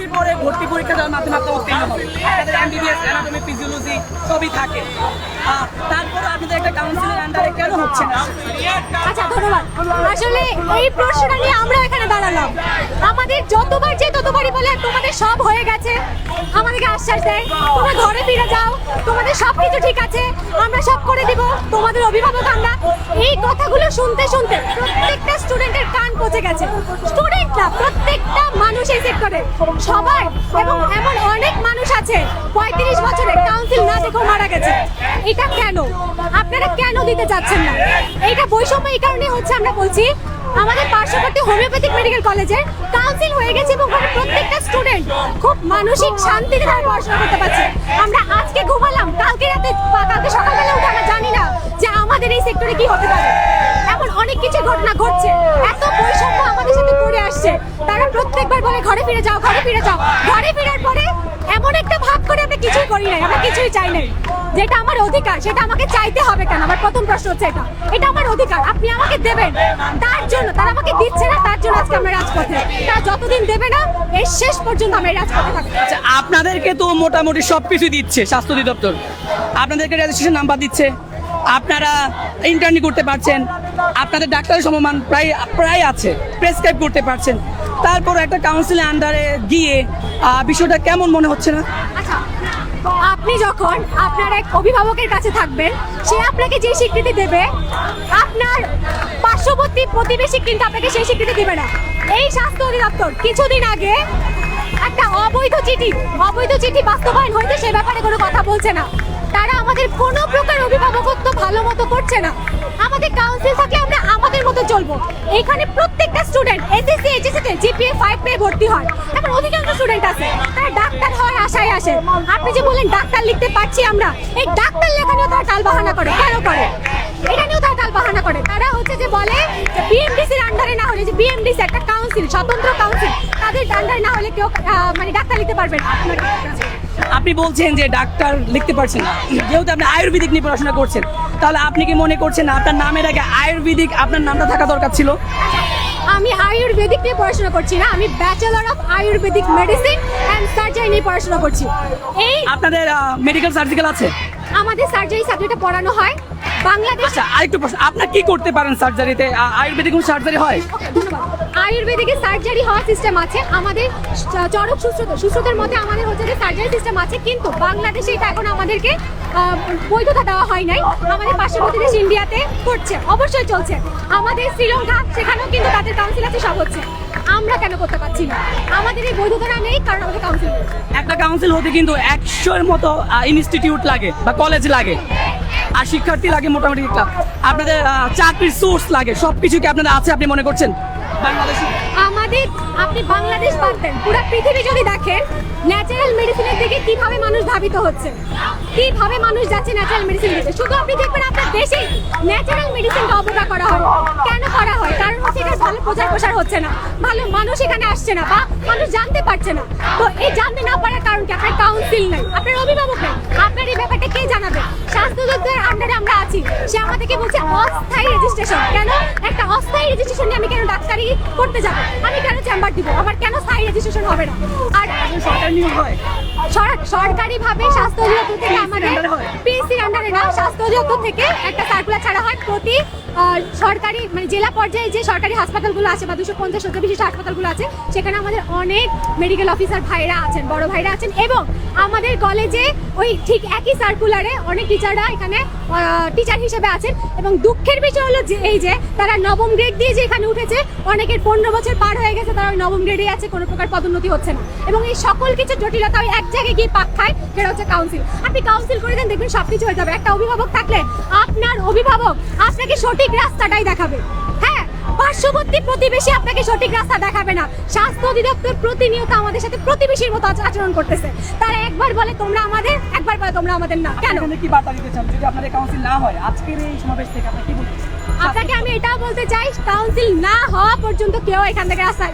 SSC পরে ভর্তি পরীক্ষা দেওয়ার মাধ্যমে আপনারা উত্তীর্ণ হবেন। আপনাদের এমবিবিএস, অ্যানাটমি, ফিজিওলজি সবই থাকে। তারপরে আপনাদের একটা কাউন্সিলের আন্ডারে কেন হচ্ছে না? আচ্ছা, ধন্যবাদ। আসলে এই প্রশ্নটা নিয়ে আমরা এখানে দাঁড়ালাম। আমাদের যতবার যে ততবারই বলে তোমাদের সব হয়ে গেছে, আমাদেরকে আশ্বাস দেয় তোমরা ঘরে ফিরে যাও, তোমাদের সব কিছু ঠিক আছে, আমরা সব করে দিব, তোমাদের অভিভাবক আমরা। এই কথাগুলো শুনতে শুনতে প্রত্যেকটা স্টুডেন্টের কান পচে গেছে। স্টুডেন্ট না, প্রত্যেকটা মানুষ এই সেক্টরে সবাই, এবং এমন অনেক মানুষ আছে 35 বছরে কাউন্সিল না দেখেও মারা গেছে। এটা কেন? আপনারা কেন দিতে চাচ্ছেন না? এটা বৈষম্য এই কারণে হচ্ছে, আমরা বলছি আমাদের পার্শ্ববর্তী হোমিওপ্যাথিক মেডিকেল কলেজে কাউন্সিল হয়ে গেছে এবং প্রত্যেকটা স্টুডেন্ট খুব মানসিক শান্তিতে তারা পড়াশোনা করতে পারছে। আমরা আজকে ঘুমালাম, কালকে রাতে বা কালকে সকালবেলা উঠে আমরা জানি না যে আমাদের এই সেক্টরে কি হতে পারে। এমন অনেক কিছু ঘটনা ঘটছে, এত বৈষম্য আমাদের সাথে করে আসছে। তারা প্রত্যেকবার বলে ঘরে ফিরে যাও, ঘরে ফিরে যাও। ঘরে ফেরার পরে এমন একটা ভাব করে আমরা কিছুই করি নাই, আমরা কিছুই চাই নাই। যেটা আমার অধিকার সেটা আমাকে চাইতে হবে কেন? আমার প্রথম প্রশ্ন হচ্ছে এটা আমার অধিকার, আপনি আমাকে দেবেন। তার জন্য তারা আমাকে দিচ্ছে না, তার জন্য আজকে আমরা রাজপথে। তারা যতদিন দেবে না এর শেষ পর্যন্ত আমরা এই রাজপথে থাকবো। আচ্ছা, আপনাদেরকে তো মোটামুটি সবকিছু দিচ্ছে স্বাস্থ্য অধিদপ্তর, আপনাদেরকে রেজিস্ট্রেশন নাম্বার দিচ্ছে, আপনারা ইন্টার্নি করতে পারছেন, আপনাদের ডাক্তারের সমমান প্রায় আছে, প্রেসক্রাইব করতে পারছেন। তারপর একটা কাউন্সিলের আন্ডারে গিয়ে বিষয়টা কেমন মনে হচ্ছে না? আচ্ছা, আপনি যখন আপনার এক অভিভাবকের কাছে থাকবেন, সে আপনাকে যে স্বীকৃতি দেবে, আপনার পার্শ্ববর্তী প্রতিবেশী কিন্তু আপনাকে সেই স্বীকৃতি দিবে না। এই স্বাস্থ্য অধিদপ্তর কিছুদিন আগে একটা অবৈধ চিঠি বাস্তবায়ন হয়েছে, সে ব্যাপারে কোনো কথা বলছে না। তারা আমাদের কোনো প্রকার অভিভাবকত্ব ভালো মতো করছে না। আমাদের কাউন্সিল থাকলে আমরা আমাদের মতো চলবো। এখানে প্রত্যেকটা স্টুডেন্ট এসএসসি এইচএসসি তে জিপিএ 5 পেয়ে ভর্তি হয়। এখন অধিকাংশ স্টুডেন্ট আছে তারা ডাক্তার হওয়ার আশায় আসে। আপনি যে বলেন ডাক্তার লিখতে পারছি আমরা, এই ডাক্তার লেখা নিয়েও তারা টালবাহানা করে। কেন করে? এটা নিয়েও তারা টালবাহানা করে। তারা হচ্ছে যে বলে বিএমডিসির আন্ডারে না হলে, যে বিএমডিসি একটা কাউন্সিল, স্বতন্ত্র কাউন্সিল, তাদের আন্ডারে না হলে কেউ মানে ডাক্তার লিখতে পারবে না। আপনি বলছেন যে ডাক্তার লিখতে পারছেন না, যেহেতু আপনি আয়ুর্বেদিক নিয়ে পড়াশোনা করছেন, তাহলে আপনি কি মনে করছেন আপনার নামের আগে আয়ুর্বেদিক আপনার নামটা থাকা দরকার ছিল? আমি আয়ুর্বেদিক নিয়ে পড়াশোনা করছি না, আমি bachelor of Ayurvedic medicine and surgery নিয়ে পড়াশোনা করছি। এই আপনাদের মেডিকেল সার্জিক্যাল আছে? আমাদের সার্জারি সাবজেক্টে পড়ানো হয় বাংলাদেশ। আচ্ছা, আরেকটু প্রশ্ন, আপনার কি করতে পারেন সার্জারিতে? আয়ুর্বেদিক কোন সার্জারি হয়? আয়ুর্বেদিকে সার্জারি হওয়ার সিস্টেম আছে, আমাদের চরক সুশ্রুতের মধ্যে আমাদের হচ্ছে যে সার্জারি সিস্টেম আছে, কিন্তু বাংলাদেশে এটা এখন আমাদেরকে বৈধতা দেওয়া হয় নাই। আমাদের পার্শ্ববর্তী দেশ ইন্ডিয়াতে করছে, অবশ্যই চলছে। আমাদের শ্রীলঙ্কা, সেখানেও কিন্তু তাদের কাউন্সিল আছে, সব হচ্ছে। আমরা কেন করতে পারছি না? আমাদের এই বৈধতা নেই, কারণ আমাদের কাউন্সিল নেই। একটা কাউন্সিল হতে কিন্তু 100-এর মতো ইনস্টিটিউট লাগে বা কলেজ লাগে, আর শিক্ষার্থী লাগে মোটামুটি একটা। আপনাদের চাকরির সোর্স লাগে, সবকিছু কি আপনাদের আছে আপনি মনে করছেন বাংলাদেশে? আমাদের, আপনি বাংলাদেশ বাদ দেন, পুরো পৃথিবী যদি দেখেন ন্যাচারাল মেডিসিনের দিকে কিভাবে মানুষ ধাবিত হচ্ছে, কিভাবে মানুষ যাচ্ছে ন্যাচারাল মেডিসিন দিতে। শুধু আপনি দেখবেন আপনার দেশে ন্যাচারাল মেডিসিনকে অবজ্ঞা করা হয়। কেন করা হয়? কারণ হচ্ছে এটার ভালো প্রচার প্রসার হচ্ছে না, ভালো মানুষ এখানে আসছে না, বা মানুষ জানতে পারছে না। তো এই জানতে না পারার কারণ কি? আপনার কাউন্সিল নাই, আপনার অভিভাবক নেই, আপনার এই ব্যাপারটা কে জানাবে? স্বাস্থ্য দপ্তরের আন্ডারে আমরা আছি, সে আমাদেরকে বলছে অস্থায়ী রেজিস্ট্রেশন। কেন একটা অস্থায়ী রেজিস্ট্রেশন নিয়ে আমি কেন ডাক্তারি করতে যাব? আমি কেন চেম্বার দিব? আমার কেন স্থায়ী রেজিস্ট্রেশন হবে না? আর সরকারি নিয়োগ হয়, সরকারি ভাবে স্বাস্থ্য অধিদপ্তর থেকে আমাদের পিএসসির আন্ডারে না, স্বাস্থ্য অধিদপ্তর থেকে একটা সার্কুলার ছাড়া হয় প্রতি সরকারি মানে জেলা পর্যায়ে যে সরকারি হাসপাতালগুলো আছে বা 250 শয্যা বিশিষ্ট হাসপাতালগুলো আছে, সেখানে আমাদের অনেক মেডিকেল অফিসার ভাইরা আছেন, বড় ভাইরা আছেন। এবং আমাদের কলেজে ওই ঠিক একই সার্কুলারে অনেক টিচাররা এখানে টিচার হিসেবে আছেন। এবং দুঃখের বিষয় হলো যে এই যে তারা নবম গ্রেড দিয়ে যে এখানে উঠেছে, অনেকের 15 বছর পার হয়ে গেছে, তারা ওই নবম গ্রেডে আছে, কোনো প্রকার পদোন্নতি হচ্ছে না। এবং এই সকল কিছু জটিলতা ওই এক জায়গায় গিয়ে পাক খায়, যেটা হচ্ছে কাউন্সিল। আপনি কাউন্সিল করে দেন, দেখবেন সবকিছু হয়ে যাবে। একটা অভিভাবক থাকলে আপনার অভিভাবক আপনাকে সঠিক রাস্তাটাই দেখাবে। হ্যাঁ, পার্শ্ববর্তী প্রতিবেশী আপনাকে সঠিক রাস্তা দেখাবে না। স্বাস্থ্য অধিদপ্তর প্রতিনিয়ত আমাদের সাথে প্রতিবেশীর মতো আচরণ করতেছে। তারা একবার বলে তোমরা আমাদের, একবার বলে তোমরা আমাদের না। কেন? কি বার্তা দিতে চান যদি আপনাদের কাউন্সিল না হয়? আজকের এই সমাবেশ থেকে আপনি কি বলতে চান? আপনাকে আমি এটাও বলতে চাই, কাউন্সিল না হওয়া পর্যন্ত কেউ এখান থেকে রাস্তায়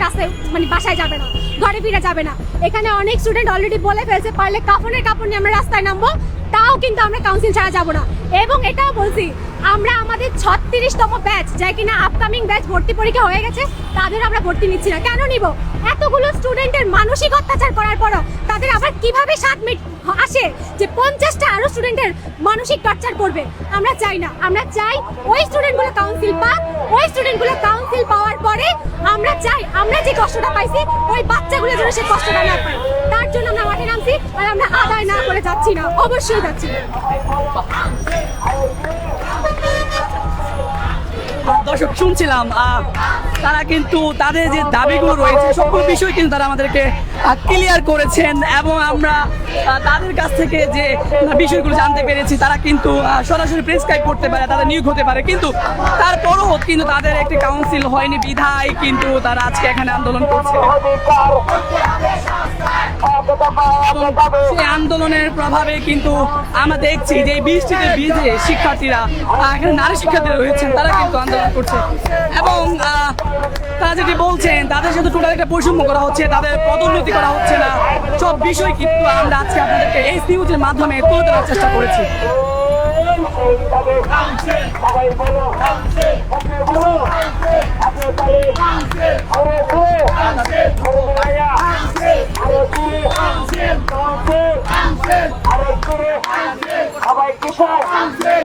মানে বাসায় যাবে না, ঘরে ফিরে যাবে না। এখানে অনেক স্টুডেন্ট অলরেডি বলে ফেলছে, পারলে কাপড় নিয়ে আমরা রাস্তায় নামবো, তাও কিন্তু আমরা কাউন্সিল ছাড়া যাব না। এবং এটাও বলছি আমরা আমাদের 36তম ব্যাচ যাই কিনা আপকামিং ব্যাচ ভর্তি পরীক্ষা হয়ে গেছে তাদের আমরা ভর্তি নিচ্ছি না। কেন নিব? এতগুলো স্টুডেন্টের মানসিক অত্যাচার করার পরও তাদের আবার কিভাবে 7 মিনিট আসে যে 50টা আরো স্টুডেন্টের মানসিক টর্চার করবে? আমরা চাই না। আমরা চাই ওই স্টুডেন্টগুলো কাউন্সিল পাক। ওই স্টুডেন্টগুলো কাউন্সিল পাওয়ার পরে আমরা চাই আমরা যে কষ্টটা পাইছি ওই বাচ্চাগুলো যেন সে কষ্টটা না পায়। তার জন্য আমরা মাঠে নামছি আর আমরা আদায় না করে যাচ্ছি না, অবশ্যই যাচ্ছি না। দর্শক শুনছিলাম তারা কিন্তু তাদের যে দাবিগুলো রয়েছে সকল বিষয় কিন্তু তারা আমাদেরকে ক্লিয়ার করেছেন এবং আমরা তাদের কাছ থেকে যে বিষয়গুলো জানতে পেরেছি তারা কিন্তু সরাসরি প্রেসক্রাইব করতে পারে, তাদের নিয়োগ হতে পারে, কিন্তু তারপরও কিন্তু তাদের একটি কাউন্সিল হয়নি বিধায় কিন্তু তারা আজকে এখানে আন্দোলন করছে। সেই আন্দোলনের প্রভাবে কিন্তু আমরা দেখছি যে এই বৃষ্টিতে ভিজে শিক্ষার্থীরা এখানে নারী শিক্ষার্থীরা রয়েছেন তারা কিন্তু আন্দোলন করছে এবং তারা যেটি বলছেন তাদের সাথে টোটাল একটা বৈষম্য করা হচ্ছে, তাদের পদোন্নতি করা হচ্ছে না, সব বিষয় কিন্তু আমরা আজকে আপনাদেরকে এই নিউজের মাধ্যমে তুলে ধরার চেষ্টা করেছি। সবাই